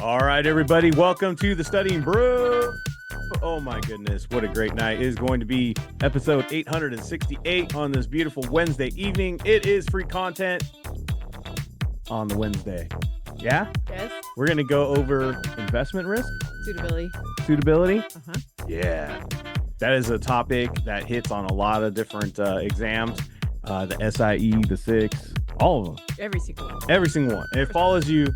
All right, everybody, welcome to the Studying Brew. Oh my goodness, what a great night. It is going to be episode 868 on this beautiful Wednesday evening. It is free content on the Wednesday. Yeah? Yes. We're going to go over investment risk. Suitability. Suitability? Uh-huh. Yeah. That is a topic that hits on a lot of different exams. The SIE, the SIX, all of them. Every single one. Every single one. And it follows you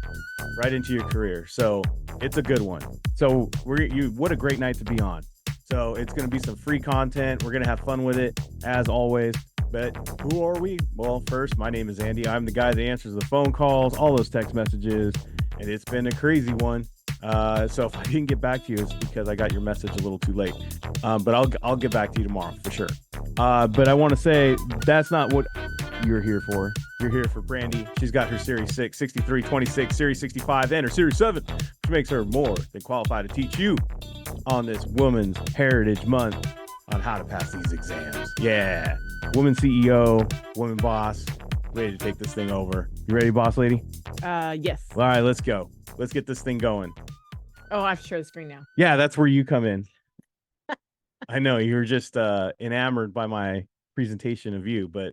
right into your career. So it's a good one. So what a great night to be on. So it's going to be some free content. We're going to have fun with it as always. But who are we? Well, first, my name is Andy. I'm the guy that answers the phone calls, all those text messages, and it's been a crazy one. So if I didn't get back to you, it's because I got your message a little too late. But I'll get back to you tomorrow for sure. But I want to say that's not what you're here for. You're here for Brandy. She's got her Series 6, 63, 26, Series 65, and her Series 7, which makes her more than qualified to teach you on this Women's Heritage Month on how to pass these exams. Yeah. Woman CEO, woman boss, ready to take this thing over. You ready, boss lady? Yes. All right, let's go. Let's get this thing going. Oh, I have to share the screen now. Yeah, that's where you come in. I know you're just enamored by my presentation of you, but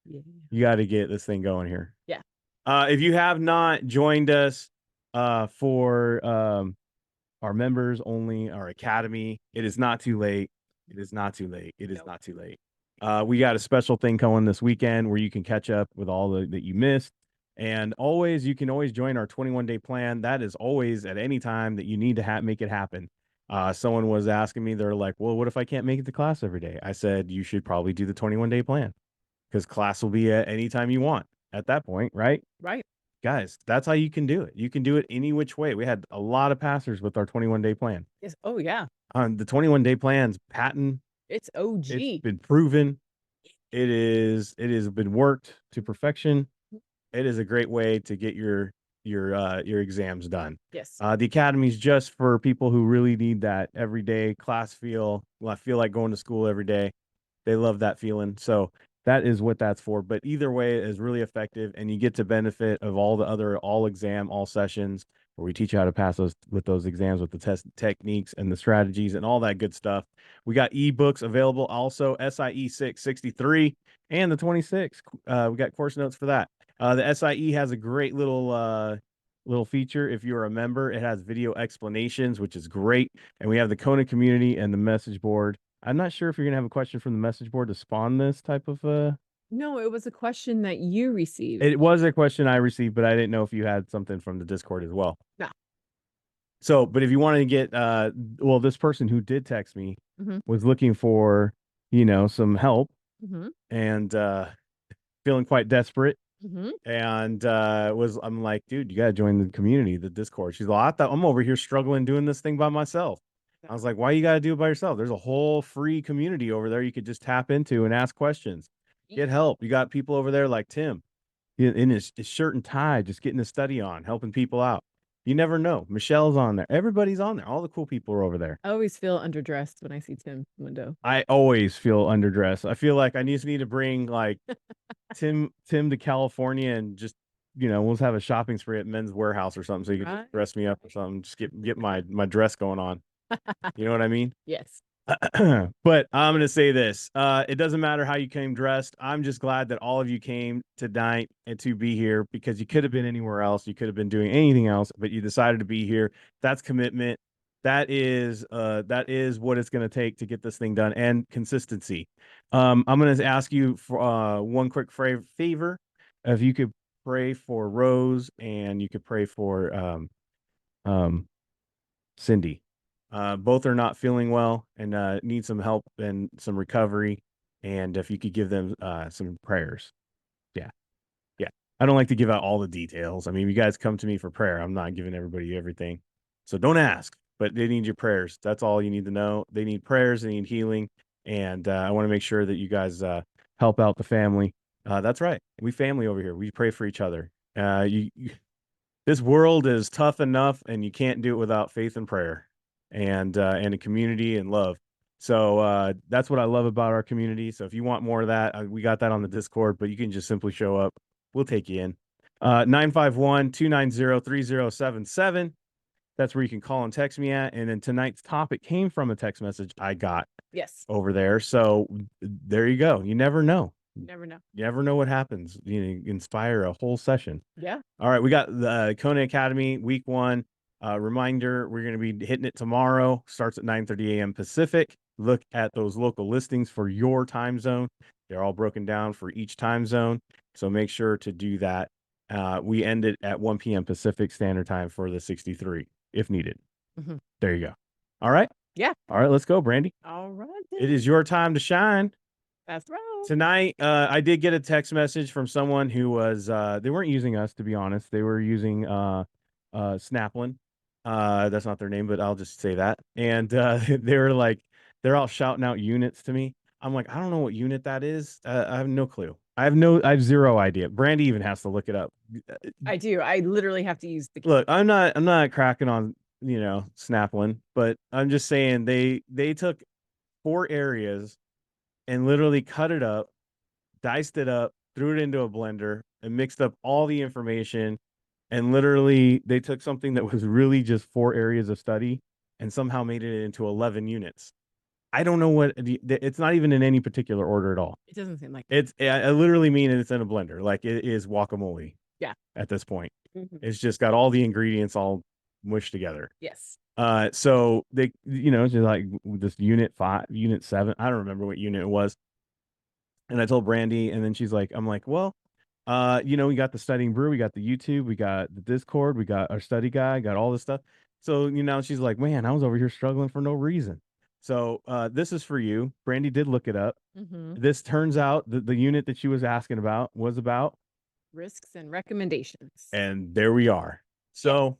Yeah. you got to get this thing going here. Yeah. If you have not joined us for our members only, our academy, it is not too late. It is not too late. It is not too late. We got a special thing coming this weekend where you can catch up with all that you missed. And you can always join our 21-day plan. That is always at any time that you need to make it happen. Someone was asking me, they're like, well, what if I can't make it to class every day? I said, you should probably do the 21-day plan because class will be at any time you want at that point, right? Right. Guys, that's how you can do it. You can do it any which way. We had a lot of passers with our 21-day plan. Yes. Oh, yeah. The 21-day plan's patent. It's OG. It's been proven. It has been worked to perfection. It is a great way to get your exams done. Yes. The academy's just for people who really need that everyday class feel. Well, I feel like going to school every day. They love that feeling. So that is what that's for. But either way, it is really effective, and you get to benefit of all the other all sessions where we teach you how to pass those exams with the test techniques and the strategies and all that good stuff. We got ebooks available also, SIE 6, 63, and the 26. We got course notes for that. The SIE has a great little feature. If you're a member, it has video explanations, which is great. And we have the Kona community and the message board. I'm not sure if you're going to have a question from the message board to spawn this type of No, it was a question that you received. It was a question I received, but I didn't know if you had something from the Discord as well. No. So, but if you wanted to get, well, this person who did text me was looking for, some help and feeling quite desperate. And I'm like, dude, you got to join the community, the Discord. She's like, I thought I'm over here struggling doing this thing by myself. I was like, why you got to do it by yourself? There's a whole free community over there you could just tap into and ask questions. Get help. You got people over there like Tim in his shirt and tie, just getting the study on, helping people out. You never know. Michelle's on there. Everybody's on there. All the cool people are over there. I always feel underdressed when I see Tim's window. I always feel underdressed. I feel like I just need to bring like Tim to California and just, we'll have a shopping spree at Men's Warehouse or something so you can just dress me up or something. Just get my dress going on. You know what I mean? Yes. But I'm going to say this. It doesn't matter how you came dressed. I'm just glad that all of you came tonight and to be here because you could have been anywhere else. You could have been doing anything else, but you decided to be here. That's commitment. That is what it's going to take to get this thing done, and consistency. I'm going to ask you for one quick favor. If you could pray for Rose and you could pray for Cindy. Both are not feeling well and need some help and some recovery. And if you could give them some prayers. Yeah. I don't like to give out all the details. I mean, you guys come to me for prayer. I'm not giving everybody everything. So don't ask, but they need your prayers. That's all you need to know. They need prayers. They need healing. And I want to make sure that you guys help out the family. That's right. We family over here. We pray for each other. This world is tough enough, and you can't do it without faith and prayer. And a community and love. So that's what I love about our community. So if you want more of that, we got that on the Discord, but you can just simply show up. We'll take you in. 951-290-3077. That's where you can call and text me at. And then tonight's topic came from a text message I got Yes. over there. So there you go. You never know. Never know. You never know what happens. You inspire a whole session. Yeah. All right. We got the Kona Academy week 1. Reminder, we're going to be hitting it tomorrow. Starts at 9:30 a.m. Pacific. Look at those local listings for your time zone. They're all broken down for each time zone. So make sure to do that. We end it at 1 p.m. Pacific Standard Time for the 63 if needed. Mhm. There you go. All right. Yeah. All right. Let's go, Brandy. All right. It is your time to shine. That's right. Tonight, I did get a text message from someone who was, they weren't using us, to be honest. They were using Snaplin. That's not their name, but I'll just say that. And they were like, they're all shouting out units to me. I'm like, I don't know what unit that is. I have no clue. I have zero idea. Brandy even has to look it up. I do. I literally have to use the Look, I'm not cracking on, Snaplin, but I'm just saying they took 4 areas and literally cut it up, diced it up, threw it into a blender, and mixed up all the information. And literally, they took something that was really just 4 areas of study and somehow made it into 11 units. I don't know what it's not even in any particular order at all. It doesn't seem like I literally mean it's in a blender. Like it is guacamole. Yeah. At this point, Mhm. it's just got all the ingredients all mushed together. Yes. So they, just like this unit 5, unit 7. I don't remember what unit it was. And I told Brandy, and then she's like, I'm like, well, we got the Studying Brew, we got the YouTube, we got the Discord, we got our study guide, got all this stuff. So, she's like, man, I was over here struggling for no reason. So, this is for you. Brandy did look it up. Mhm. This turns out the unit that she was asking about was about Risks and recommendations. and there we are. So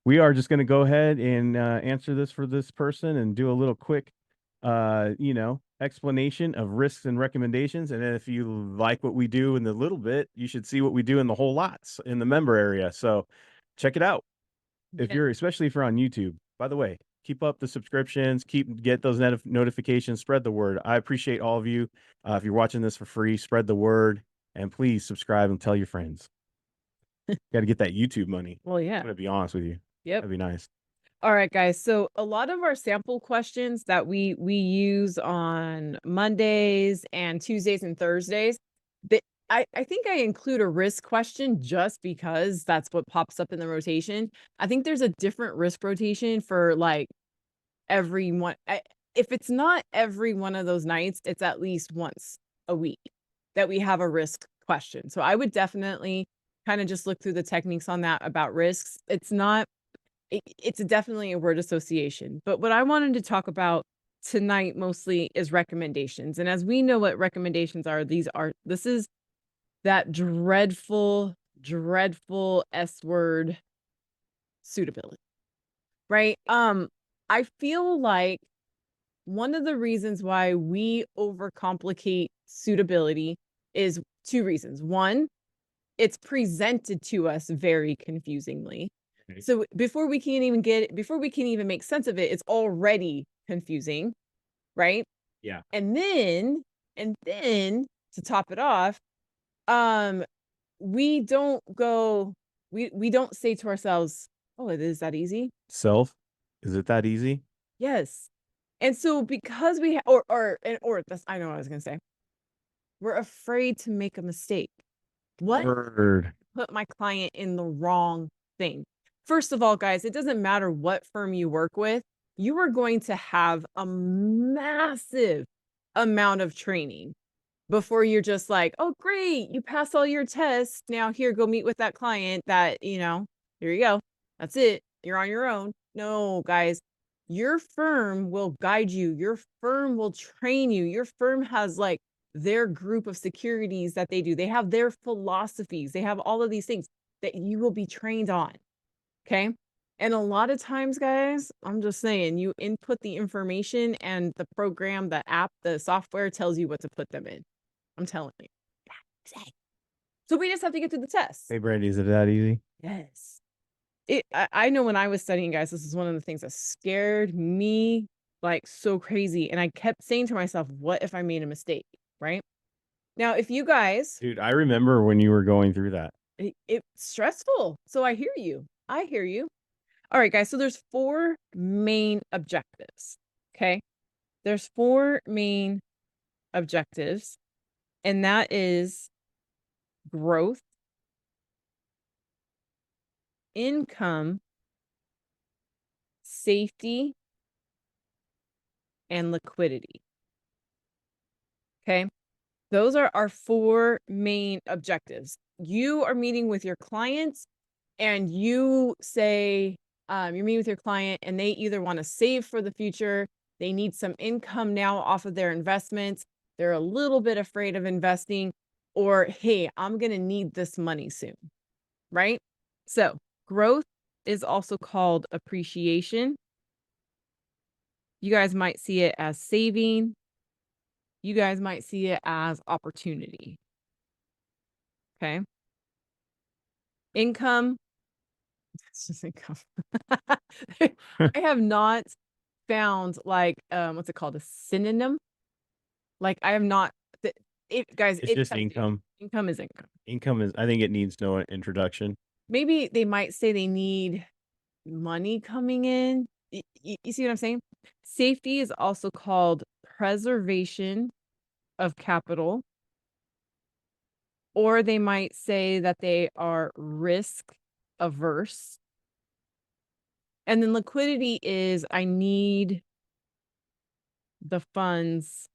we are just going to go ahead and answer this for this person and do a little quick, explanation of risks and recommendations. And then if you like what we do in the little bit, you should see what we do in the whole lots in the member area. So check it out. Especially if you're on YouTube. By the way, keep up the subscriptions, get those notifications, spread the word. I appreciate all of you. If you're watching this for free, spread the word, and please subscribe and tell your friends. Got to get that YouTube money. Well, yeah. I'm gonna be honest with you. Yep. That'd be nice. All right, guys. So a lot of our sample questions that we use on Mondays and Tuesdays and Thursdays, I think I include a risk question just because that's what pops up in the rotation. I think there's a different risk rotation for like everyone. If it's not every one of those nights, it's at least once a week that we have a risk question. So I would definitely kind of just look through the techniques on that about risks. It's definitely a word association. But what I wanted to talk about tonight mostly is recommendations. And as we know what recommendations are, this is that dreadful, dreadful S word, suitability. Right? I feel like one of the reasons why we overcomplicate suitability is 2 reasons. One, it's presented to us very confusingly. Okay. So before we can even make sense of it, it's already confusing, right? Yeah. And then to top it off, we don't say to ourselves, "Oh, it is that easy?" Is it that easy? Yes. And so because we that's I know what I was gonna say. We're afraid to make a mistake. What? Word. Put my client in the wrong thing. First of all, guys, it doesn't matter what firm you work with, you are going to have a massive amount of training before you're just like, oh, great, you passed all your tests. Now here, go meet with that client that, here you go. That's it. You're on your own. No, guys, your firm will guide you. Your firm will train you. Your firm has like their group of securities that they do. They have their philosophies. They have all of these things that you will be trained on. Okay. And a lot of times, guys, I'm just saying, you input the information and the program, the app, the software tells you what to put them in. I'm telling you. So we just have to get through the test. Hey, Brandy, is it that easy? Yes. I know when I was studying, guys, this is one of the things that scared me like so crazy. And I kept saying to myself, what if I made a mistake? Right? Now, if you guys, Dude, I remember when you were going through that. it's stressful. So I hear you. I hear you. All right, guys. So there's 4 main objectives. Okay. There's 4 main objectives, and that is growth, income, safety, and liquidity. Okay. Those are our 4 main objectives. You are meeting with your clients and you say, you're meeting with your client and they either want to save for the future, they need some income now off of their investments, they're a little bit afraid of investing, or hey, I'm going to need this money soon, right? So, growth is also called appreciation. You guys might see it as saving. You guys might see it as opportunity. Okay. Income. It's just income. I have not found like what's it called? A synonym. Like I have not guys, It's it's just up to you. income. Income is income. Income is, I think it needs no introduction. Maybe they might say they need money coming in. You see what I'm saying? Safety is also called preservation of capital, or they might say that they are risk averse. And then liquidity is I need the funds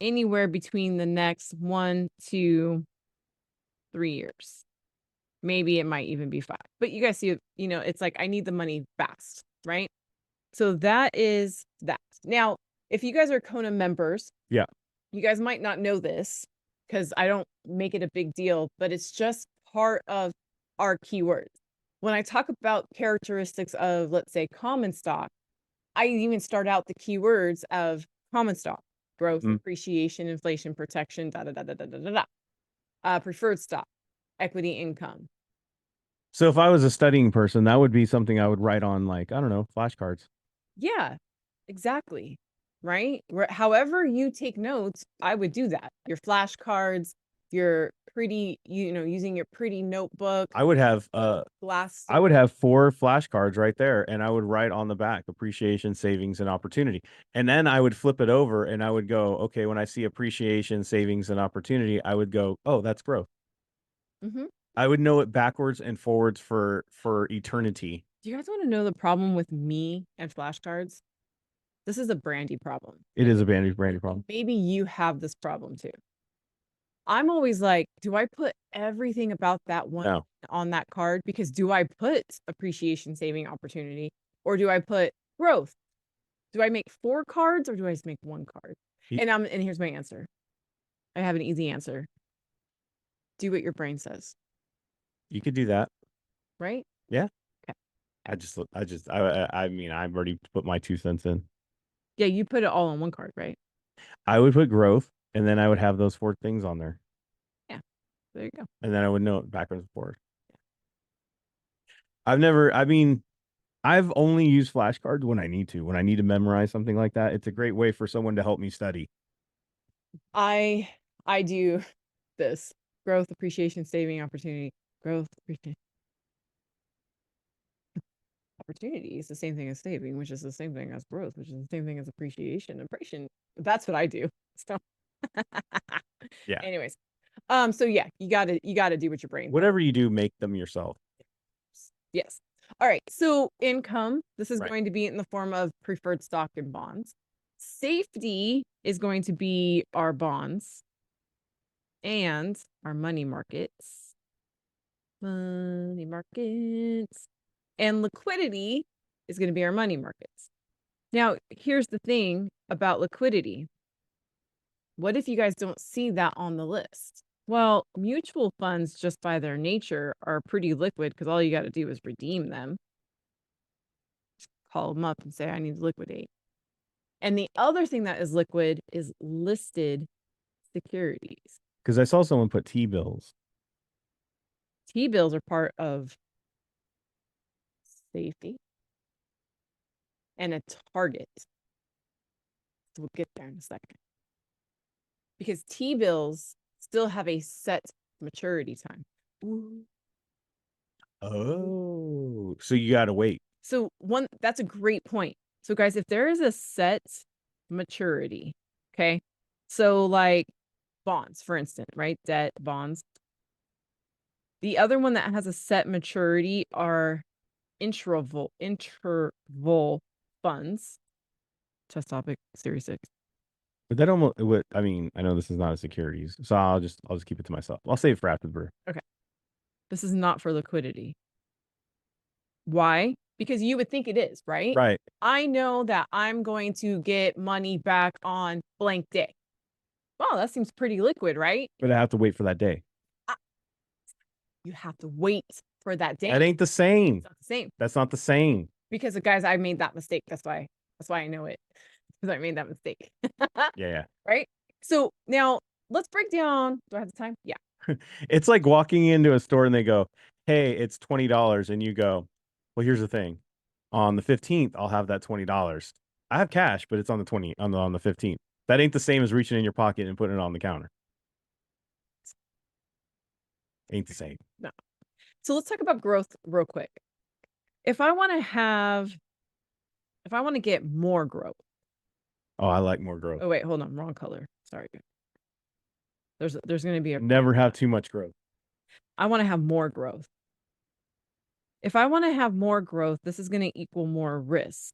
anywhere between the next 1 to 3 years. Maybe it might even be 5. But you guys see, it's like I need the money fast, right? So that is that. Now, if you guys are Kona members, Yeah. you guys might not know this because I don't make it a big deal, but it's just part of our keywords. When I talk about characteristics of, let's say, common stock, I even start out the keywords of common stock, growth, appreciation, inflation protection, da da da da da da da da. Preferred stock, equity income. So if I was a studying person, that would be something I would write on, like, I don't know, flashcards. Yeah, exactly. Right? However you take notes, I would do that. Your flashcards, your pretty, using your pretty notebook, I would have glass. I would have 4 flashcards right there, and I would write on the back appreciation, savings, and opportunity. And then I would flip it over and I would go, okay, when I see appreciation, savings, and opportunity, I would go, oh, that's growth. Mm-hmm. I would know it backwards and forwards for eternity. Do you guys want to know the problem with me and flashcards? This is a Brandy problem. It is a brandy problem. Maybe you have this problem too. I'm always like, do I put everything about that one No. on that card? Because do I put appreciation, saving, opportunity, or do I put growth? Do I make 4 cards or do I just make 1 card? And here's my answer. I have an easy answer. Do what your brain says, You could do that. right? Yeah. Okay. I mean, I've already put my 2 cents in. Yeah, you put it all on 1 card, right? I would put growth, and then I would have those 4 things on there. Yeah. There you go. And then I would know it backwards and forwards. I mean, I've only used flashcards when I need to, when I need to memorize something like that. It's a great way for someone to help me study. I do this. Growth, appreciation, saving, opportunity. Growth, appreciation. Opportunity is the same thing as saving, which is the same thing as growth, which is the same thing as appreciation. That's what I do. So Yeah. anyways. So yeah, you gotta do what your brain. Whatever you do, make them yourself. Yes. All right. So income, this is Right. going to be in the form of preferred stock and bonds. Safety is going to be our bonds and our money markets. Money markets. And liquidity is going to be our money markets. Now, here's the thing about liquidity. What if you guys don't see that on the list? Well, mutual funds, just by their nature, are pretty liquid because all you got to do is redeem them. Just call them up and say, I need to liquidate. And the other thing that is liquid is listed securities. Because I saw someone put T-bills. T-bills are part of safety and a target. So we'll get there in a second. Because T-bills still have a set maturity time. Ooh. Oh, so you got to wait. So that's a great point. So guys, if there is a set maturity, okay? So like bonds, for instance, right? Debt, bonds. The other one that has a set maturity are interval funds. Test topic, series 6. But that almost would. I mean, I know this is not a securities, so I'll just keep it to myself. I'll save it for after the brew. Okay. This is not for liquidity. Why? Because you would think it is, right? Right. I know that I'm going to get money back on blank day. Wow, that seems pretty liquid, right? But I have to wait for that day. Uh, You have to wait for that day. That ain't the same. It's not the same. That's not the same. Because guys, I made that mistake. That's why I know it. Because I made that mistake. Yeah. Right? So now let's break down. Do I have the time? Yeah. It's like walking into a store and they go, "Hey, it's $20," and you go, "Well, here's the thing. On the 15th, I'll have that $20. I have cash, but it's on the 15th. That ain't the same as reaching in your pocket and putting it on the counter. Ain't the same. No. So let's talk about growth real quick. If I want to get more growth. Oh, I like more growth. Oh wait, hold on, wrong color. Sorry. There's going to be a Never have too much growth. I want to have more growth. If I want to have more growth, this is going to equal more risk.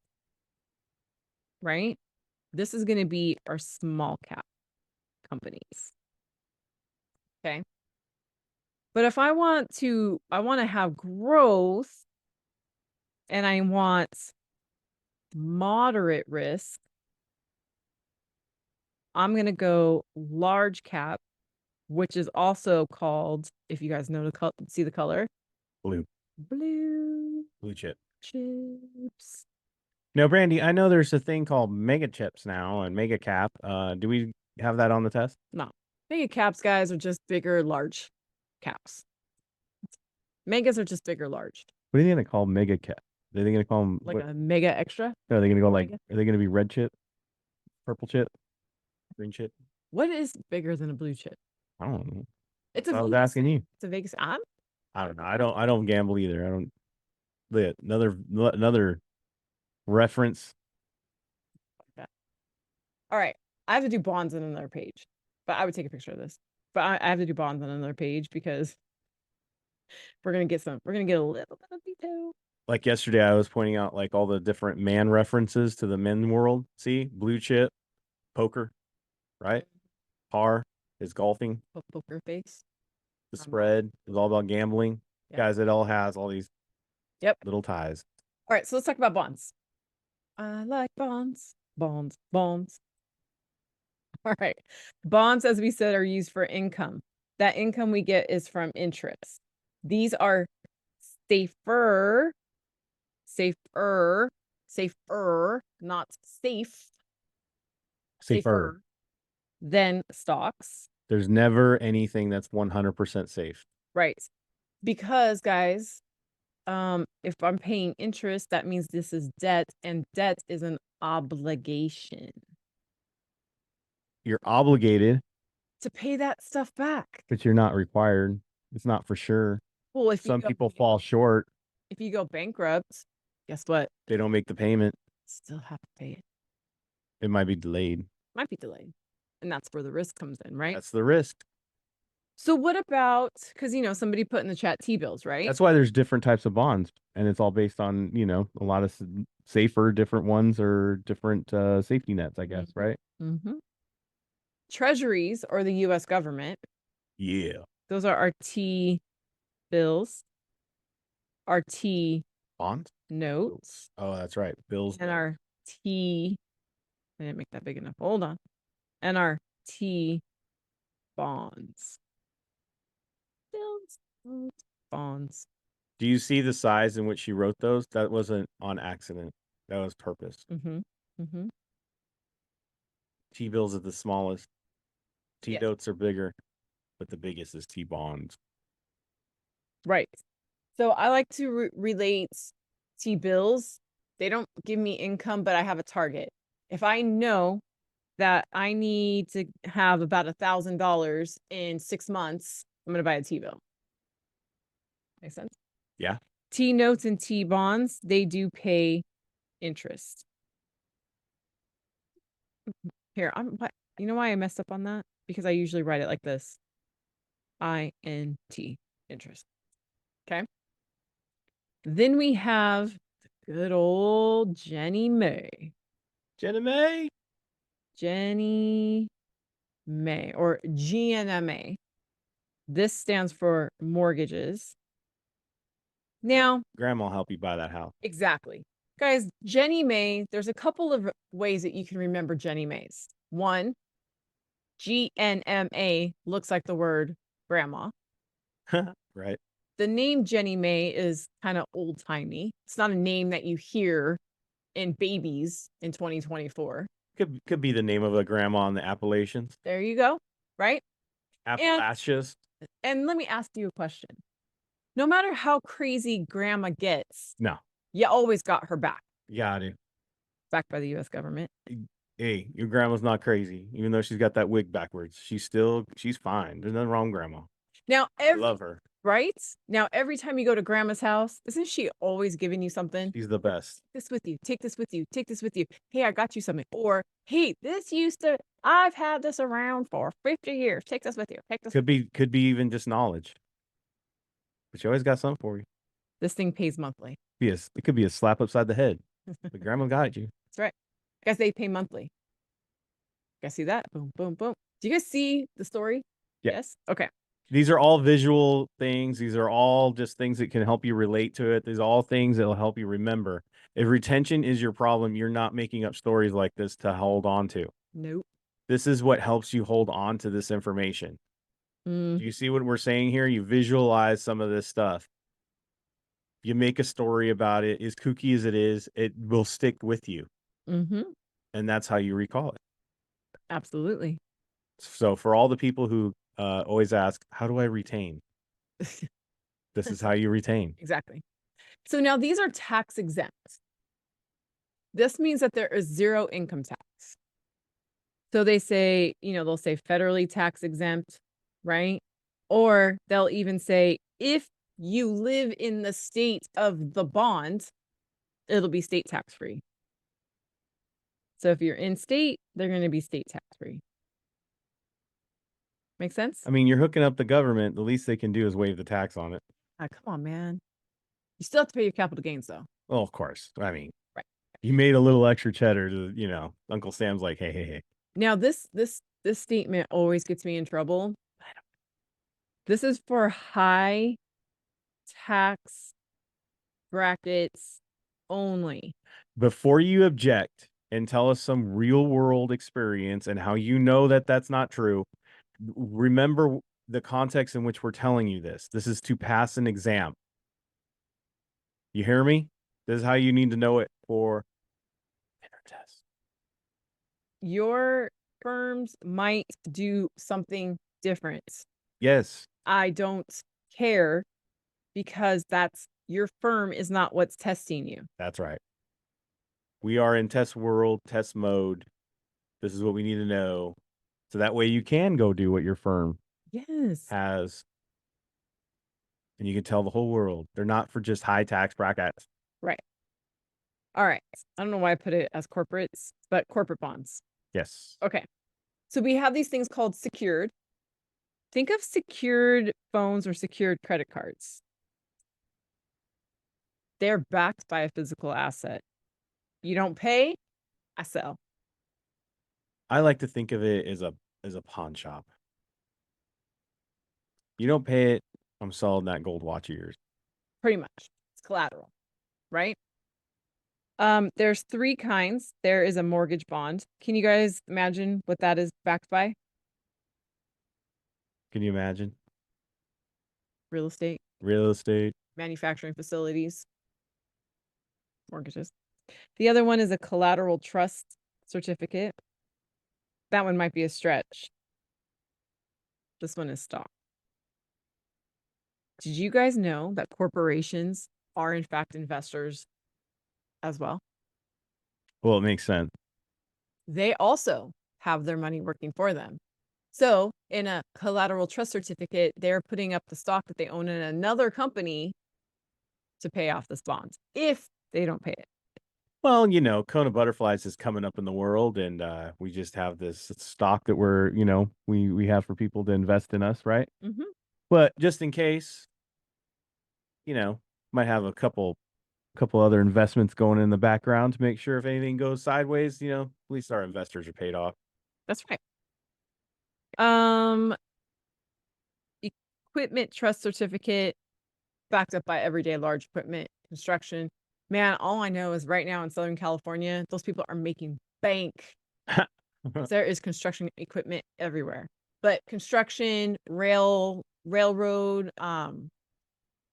Right? This is going to be our small cap companies. Okay? But if I want to have growth and I want moderate risk, I'm going to go large cap, which is also called, if you guys know see the color, Blue chip. chips. No, Brandy, I know there's a thing called mega chips now and mega cap. Do we have that on the test? No. Mega caps, guys, are just bigger, large caps. Megas are just bigger, large. What are they going to call mega cap? Are they going to call them Like a mega extra? No, are they going to go Mega? are they going to be red chip, purple chip, green chip? What is bigger than a blue chip? I don't know. It's a I was Vegas. asking you. It's a Vegas. I don't know. I don't gamble either. I don't. Another reference. All right. I have to do bonds on another page, but I would take a picture of this. But I have to do bonds on another page because we're gonna get a little bit of detail. Like yesterday, I was pointing out like all the different man references to the men world. See, blue chip, poker, right? Par is golfing. Poker face. The spread is all about gambling. Yep. Guys, it all has all these little ties. All right, so let's talk about bonds. I like bonds. Bonds. All right. Bonds, as we said, are used for income. That income we get is from interest. These are safer, not safe. Safer than stocks. There's never anything that's 100% safe. Right. Because, guys, if I'm paying interest, that means this is debt, and debt is an obligation. You're obligated to pay that stuff back. But you're not required. It's not for sure. Well, if some people fall short. If you go bankrupt, guess what? They don't make the payment. Still have to pay it. It might be delayed. Might be delayed. And that's where the risk comes in, right? That's the risk. So what about, because, somebody put in the chat T-bills, right? That's why there's different types of bonds. And it's all based on, a lot of safer, different ones or different safety nets, I guess, right? Mm-hmm. Treasuries or the U.S. government. Yeah. Those are our T-bills. Our Bonds? Notes. Oh, that's right. Bills. And our I didn't make that big enough. Hold on. And our bonds. Bonds. Do you see the size in which she wrote those? That wasn't on accident. That was purpose. Mm-hmm. Mm-hmm. T-bills are the smallest. T-notes are bigger, but the biggest is T-bonds. Right. So I like to relate T-bills. They don't give me income, but I have a target. If I know that I need to have about $1,000 in 6 months, I'm going to buy a T-bill. Make sense? Yeah. T notes and T bonds, they do pay interest. Here, you know why I messed up on that? Because I usually write it like this. INT, interest. Okay. Then we have good old Jenny May. Jenna May. Jenny May or GNMA. This stands for mortgages. Now, Grandma will help you buy that house. exactly. Guys, Jenny May, there's a couple of ways that you can remember Jenny Mays. One, GNMA looks like the word grandma. Right. The name Jenny May is kind of old timey. It's not a name that you hear in babies in 2024. Could be the name of a grandma in the Appalachians. There you go. Right. Appalachians. And let me ask you a question. No matter how crazy grandma gets, No. you always got her back. Got it. Backed by the US government. Hey, your grandma's not crazy. Even though she's got that wig backwards, she's fine. There's nothing wrong with grandma. Now, I love her. right? Now, every time you go to grandma's house, isn't she always giving you something? She's the best. Take this with you. Take this with you. Take this with you. Hey, I got you something. Or, hey, I've had this around for 50 years. Take this with you. Take this. Could be even just knowledge. But she always got something for you. This thing pays monthly. Yes, it could be a slap upside the head. But grandma got you. That's right. Guys, they pay monthly. You guys see that? Boom, boom, boom. Do you guys see the story? Yeah. Yes. Okay. These are all visual things. These are all just things that can help you relate to it. These are all things that will help you remember. If retention is your problem, you're not making up stories like this to hold on to. Nope. This is what helps you hold on to this information. Do you see what we're saying here? You visualize some of this stuff. You make a story about it. As kooky as it is, it will stick with you. Mm-hmm. And that's how you recall it. Absolutely. So for all the people who always ask, how do I retain? This is how you retain. Exactly. So now these are tax exempt. This means that there is zero income tax. So they say, they'll say federally tax exempt, right? Or they'll even say, if you live in the state of the bond, it'll be state tax free. So if you're in state, they're going to be state tax free. Make sense? I mean, you're hooking up the government. The least they can do is waive the tax on it. Come on, man. You still have to pay your capital gains, though. Well, of course. I mean, right. You made a little extra cheddar to, Uncle Sam's like, hey. Now, this statement always gets me in trouble. This is for high tax brackets only. Before you object and tell us some real world experience and how you know that that's not true, remember the context in which we're telling you this. This is to pass an exam. You hear me? This is how you need to know it for test. Your firms might do something different. Yes. I don't care because your firm is not what's testing you. That's right. We are in test world, test mode. This is what we need to know. So that way you can go do what your firm has. And you can tell the whole world. They're not for just high tax brackets. Right. All right. I don't know why I put it as corporates, but corporate bonds. Yes. Okay. So we have these things called secured. Think of secured phones or secured credit cards. They're backed by a physical asset. You don't pay, I sell. I like to think of it as a pawn shop. You don't pay it, I'm selling that gold watch of yours. Pretty much. It's collateral, right? There's three kinds. There is a mortgage bond. Can you guys imagine what that is backed by? Can you imagine? Real estate. Manufacturing facilities. Mortgages. The other one is a collateral trust certificate. That one might be a stretch. This one is stock. Did you guys know that corporations are in fact investors as well? Well, it makes sense. They also have their money working for them. So in a collateral trust certificate, they're putting up the stock that they own in another company to pay off this bond if they don't pay it. Well, KonaButterflyz is coming up in the world, and we just have this stock that we have for people to invest in us, right? Mm-hmm. But just in case, you know, might have a couple other investments going in the background to make sure if anything goes sideways, at least our investors are paid off. That's right. Um, equipment trust certificate backed up by everyday large equipment construction. Man, all I know is right now in Southern California, those people are making bank. There is construction equipment everywhere. But construction, railroad,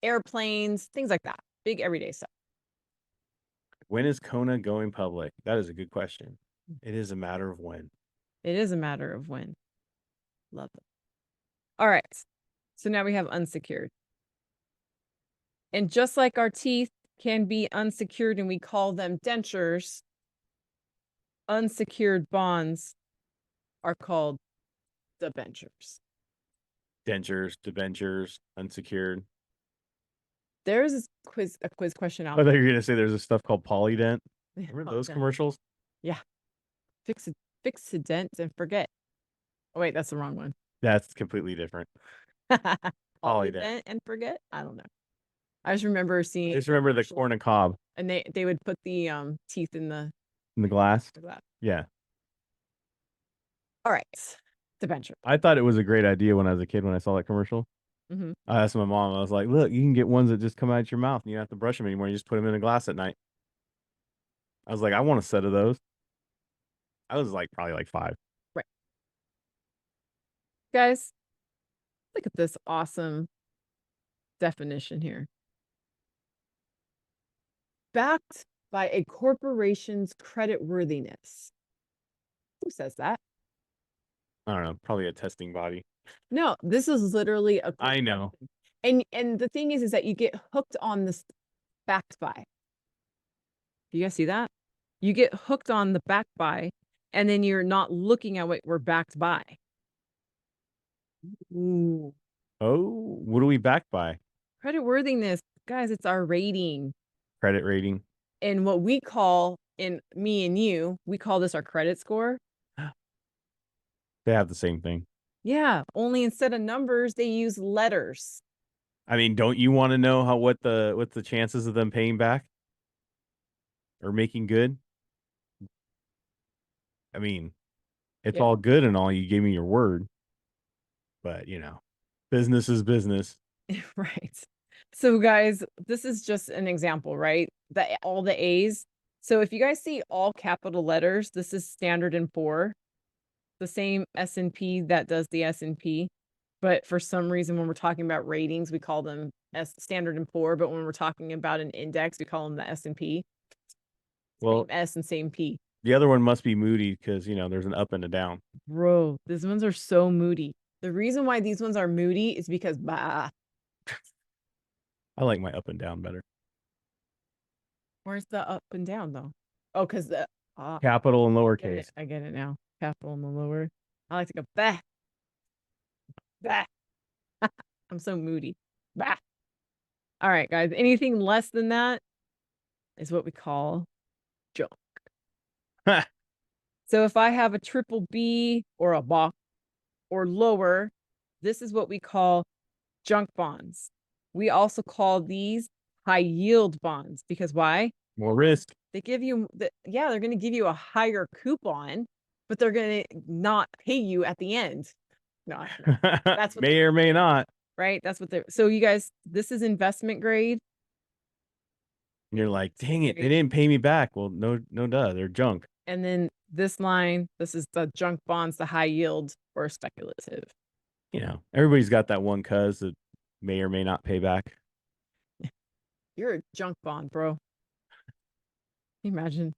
airplanes, things like that. Big everyday stuff. When is Kona going public? That is a good question. It is a matter of when. It is a matter of when. Love it. All right. So now we have unsecured. And just like our teeth can be unsecured and we call them dentures, unsecured bonds are called debentures. Dentures, debentures, unsecured. There's a quiz question out I thought there. you were gonna say there's a stuff called Polydent. Remember those Polydent. commercials? Yeah. Fix a dent and forget. Oh, wait, that's the wrong one. That's completely different. Polydent and forget? I don't know. I just remember seeing. I just remember the corn and cob. And they would put the teeth in the glass. glass. Yeah. All right. Debenture. I thought it was a great idea when I was a kid when I saw that commercial. Mm-hmm. I asked my mom, I was like, look, you can get ones that just come out your mouth and you don't have to brush them anymore. You just put them in a glass at night. I was like, I want a set of those. I was probably 5. Right. Guys, look at this awesome definition here. Backed by a corporation's creditworthiness. Who says that? I don't know, probably a testing body. No, this is literally a. I know. And the thing is that you get hooked on this backed by. Do you guys see that? You get hooked on the backed by, and then you're not looking at what we're backed by. Ooh. Oh, what are we backed by? Creditworthiness. Guys, it's our rating. Credit rating. And what we call, in me and you, we call this our credit score. They have the same thing. Yeah, only instead of numbers, they use letters. I mean, don't you want to know what's the chances of them paying back or making good? I mean, it's all good and all. You gave me your word, but business is business. Right. So guys, this is just an example, right? All the A's. So if you guys see all capital letters, this is Standard & Poor, the same S&P that does the S&P. But for some reason, when we're talking about ratings, we call them Standard & Poor. But when we're talking about an index, we call them the S&P. Well, same S and same P. The other one must be Moody because there's an up and a down. Bro, these ones are so moody. The reason why these ones are moody is because bah. I like my up and down better. Where's the up and down though? Oh, because the capital and lowercase. I get it now. Capital and the lower. I like to go bah. Bah. I'm so moody. Bah. All right, guys. Anything less than that is what we call junk. So if I have a triple B or a BOC or lower, this is what we call junk bonds. We also call these high yield bonds because why? More risk. They give you, they're going to give you a higher coupon, but they're going to not pay you at the end. No, that's what may or may not. Right? That's what they're. So you guys, this is investment grade. And you're like, dang it, they didn't pay me back. Well, no, duh, they're junk. And then this line, this is the junk bonds, the high yield or speculative. Everybody's got that one cuz that may or may not pay back. You're a junk bond, bro. Can you imagine?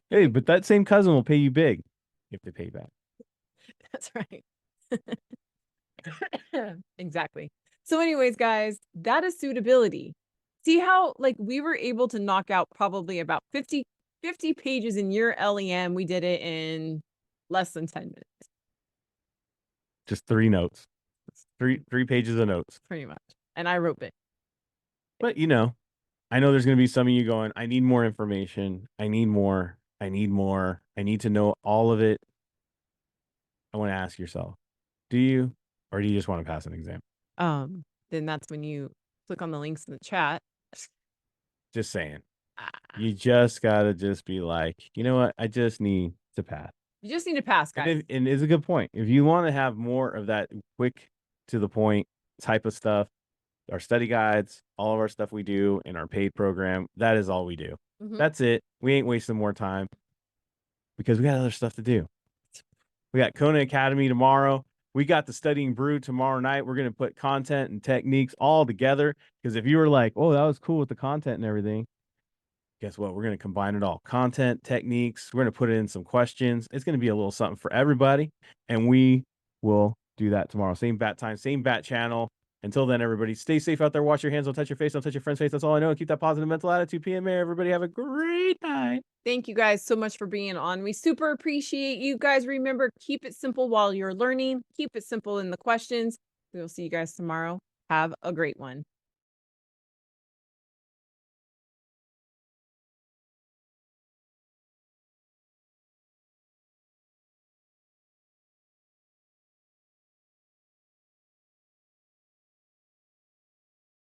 Hey, but that same cousin will pay you big if they pay back. That's right. Exactly. So anyways, guys, that is suitability. See how we were able to knock out probably about 50 pages in your LEM. We did it in less than 10 minutes. Just 3 notes. 3 pages of notes. Pretty much. And I wrote it. But I know there's going to be some of you going, I need more information. I need more. I need more. I need to know all of it. I want to ask yourself, do you, or do you just want to pass an exam? Then that's when you click on the links in the chat. Just saying. Ah, You just got to just be like, you know what? I just need to pass. You just need to pass, guys. And it's a good point. If you want to have more of that quick to the point type of stuff, our study guides, all of our stuff we do in our paid program, that is all we do. Mhm. That's it. We ain't wasting more time because we got other stuff to do. We got Kona Academy tomorrow. We got the Studying Brew tomorrow night. We're going to put content and techniques all together because if you were like, oh, that was cool with the content and everything, guess what? We're going to combine it all. Content, techniques. We're going to put in some questions. It's going to be a little something for everybody. And we will do that tomorrow. Same bat time, same bat channel. Until then, everybody, stay safe out there. Wash your hands. Don't touch your face. Don't touch your friend's face. That's all I know. Keep that positive mental attitude. PMA. Everybody have a great night. Thank you guys so much for being on. We super appreciate you guys. Remember, keep it simple while you're learning. Keep it simple in the questions. We will see you guys tomorrow. Have a great one.